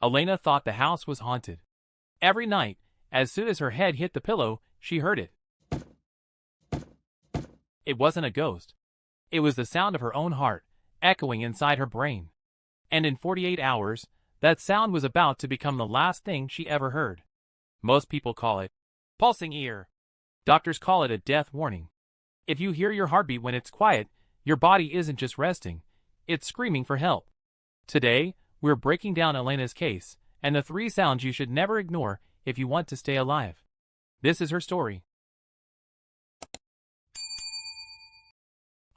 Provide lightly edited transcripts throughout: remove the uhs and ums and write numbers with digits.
Elena thought the house was haunted. Every night, as soon as her head hit the pillow, she heard it. It wasn't a ghost. It was the sound of her own heart, echoing inside her brain. And in 48 hours, that sound was about to become the last thing she ever heard. Most people call it pulsing ear. Doctors call it a death warning. If you hear your heartbeat when it's quiet, your body isn't just resting, it's screaming for help. Today, we're breaking down Elena's case, and the 3 sounds you should never ignore if you want to stay alive. This is her story.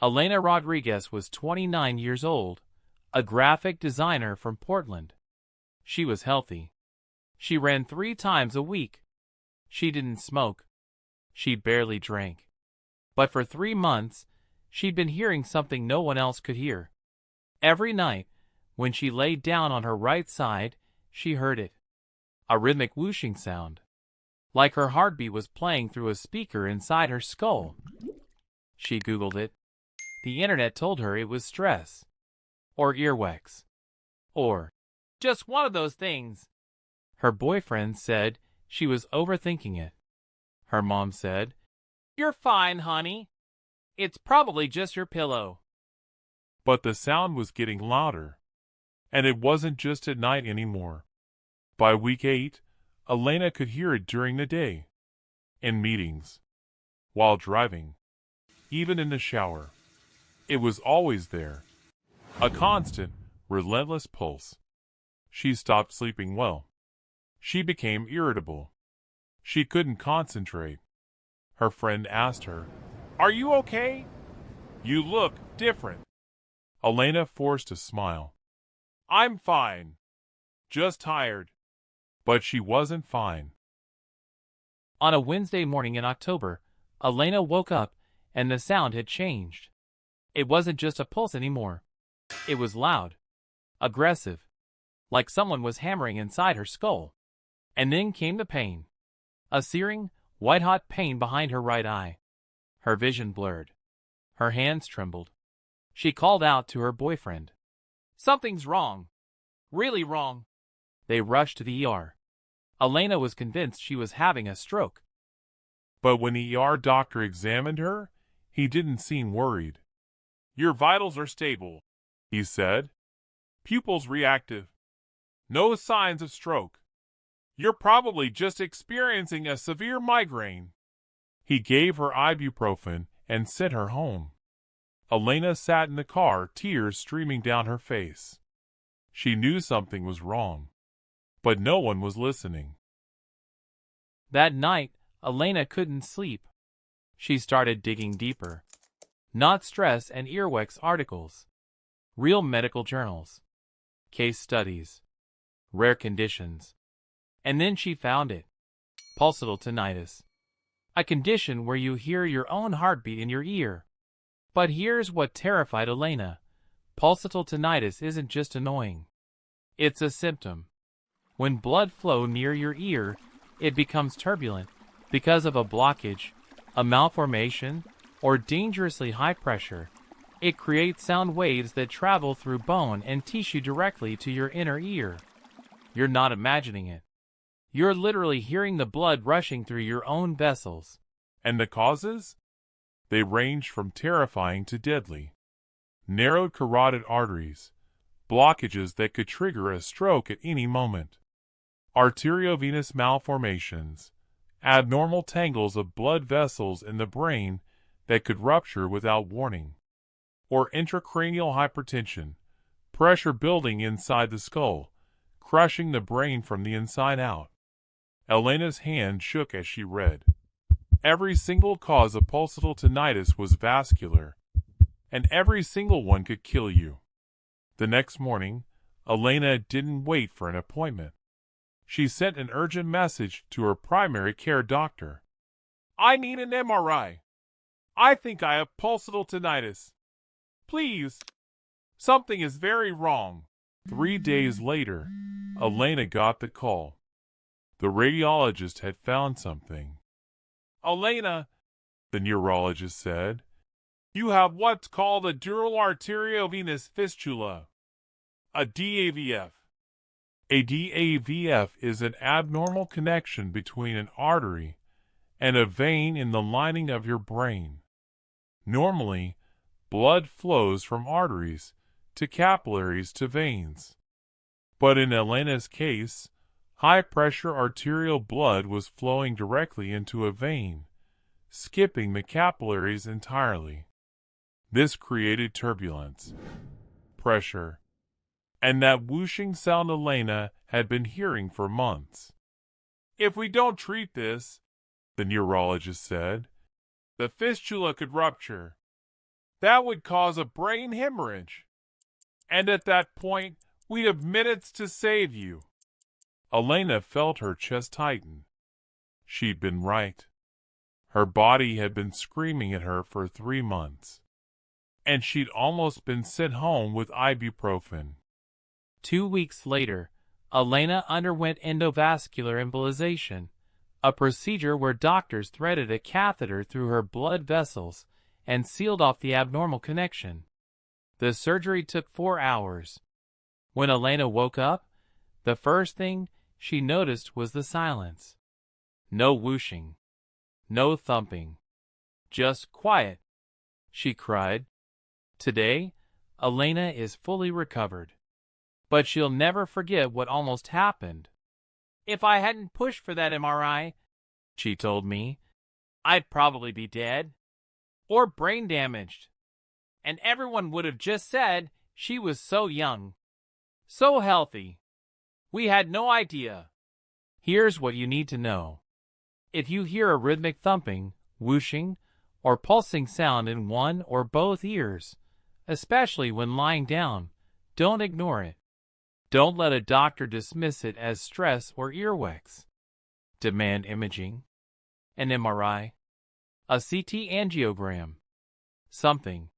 Elena Rodriguez was 29 years old, a graphic designer from Portland. She was healthy. She ran 3 times a week. She didn't smoke. She barely drank. But for 3 months, she'd been hearing something no one else could hear. Every night, when she laid down on her right side, she heard it. A rhythmic whooshing sound. Like her heartbeat was playing through a speaker inside her skull. She Googled it. The internet told her it was stress. Or earwax. Or just one of those things. Her boyfriend said she was overthinking it. Her mom said, "You're fine, honey. It's probably just your pillow." But the sound was getting louder. And it wasn't just at night anymore. By week 8, Elena could hear it during the day. In meetings. While driving. Even in the shower. It was always there. A constant, relentless pulse. She stopped sleeping well. She became irritable. She couldn't concentrate. Her friend asked her, "Are you okay? You look different." Elena forced a smile. "I'm fine. Just tired." But she wasn't fine. On a Wednesday morning in October, Elena woke up and the sound had changed. It wasn't just a pulse anymore. It was loud, aggressive, like someone was hammering inside her skull. And then came the pain. A searing, white-hot pain behind her right eye. Her vision blurred. Her hands trembled. She called out to her boyfriend. "Something's wrong. Really wrong." They rushed to the ER. Elena was convinced she was having a stroke. But when the ER doctor examined her, he didn't seem worried. "Your vitals are stable," he said. "Pupils reactive. No signs of stroke. You're probably just experiencing a severe migraine." He gave her ibuprofen and sent her home. Elena sat in the car, tears streaming down her face. She knew something was wrong, but no one was listening. That night, Elena couldn't sleep. She started digging deeper. Not stress and earwax articles. Real medical journals. Case studies. Rare conditions. And then she found it. Pulsatile tinnitus. A condition where you hear your own heartbeat in your ear. But here's what terrified Elena. Pulsatile tinnitus isn't just annoying. It's a symptom. When blood flows near your ear, it becomes turbulent because of a blockage, a malformation, or dangerously high pressure. It creates sound waves that travel through bone and tissue directly to your inner ear. You're not imagining it. You're literally hearing the blood rushing through your own vessels. And the causes? They range from terrifying to deadly. Narrowed carotid arteries, blockages that could trigger a stroke at any moment. Arteriovenous malformations, abnormal tangles of blood vessels in the brain that could rupture without warning. Or intracranial hypertension, pressure building inside the skull, crushing the brain from the inside out. Elena's hand shook as she read. Every single cause of pulsatile tinnitus was vascular, and every single one could kill you. The next morning, Elena didn't wait for an appointment. She sent an urgent message to her primary care doctor. "I need an MRI. I think I have pulsatile tinnitus. Please. Something is very wrong." 3 days later, Elena got the call. The radiologist had found something. "Elena," the neurologist said, "you have what's called a Dural Arteriovenous Fistula, a DAVF. A DAVF is an abnormal connection between an artery and a vein in the lining of your brain. Normally, blood flows from arteries to capillaries to veins. But in Elena's case, high-pressure arterial blood was flowing directly into a vein, skipping the capillaries entirely. This created turbulence, pressure, and that whooshing sound Elena had been hearing for months. "If we don't treat this," the neurologist said, "the fistula could rupture. That would cause a brain hemorrhage. And at that point, we'd have minutes to save you." Elena felt her chest tighten. She'd been right. Her body had been screaming at her for 3 months, and she'd almost been sent home with ibuprofen. 2 weeks later, Elena underwent endovascular embolization, a procedure where doctors threaded a catheter through her blood vessels and sealed off the abnormal connection. The surgery took 4 hours. When Elena woke up, the first thing she noticed was the silence. No whooshing, no thumping, just quiet. She cried. Today, Elena is fully recovered. But she'll never forget what almost happened. "If I hadn't pushed for that MRI," she told me, "I'd probably be dead. Or brain damaged. And everyone would have just said she was so young. So healthy. We had no idea." Here's what you need to know. If you hear a rhythmic thumping, whooshing, or pulsing sound in one or both ears, especially when lying down, don't ignore it. Don't let a doctor dismiss it as stress or earwax. Demand imaging, an MRI, a CT angiogram, something.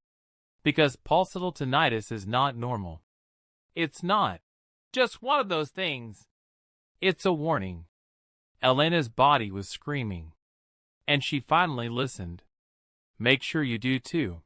Because pulsatile tinnitus is not normal. It's not just one of those things. It's a warning. Elena's body was screaming, and she finally listened. Make sure you do too.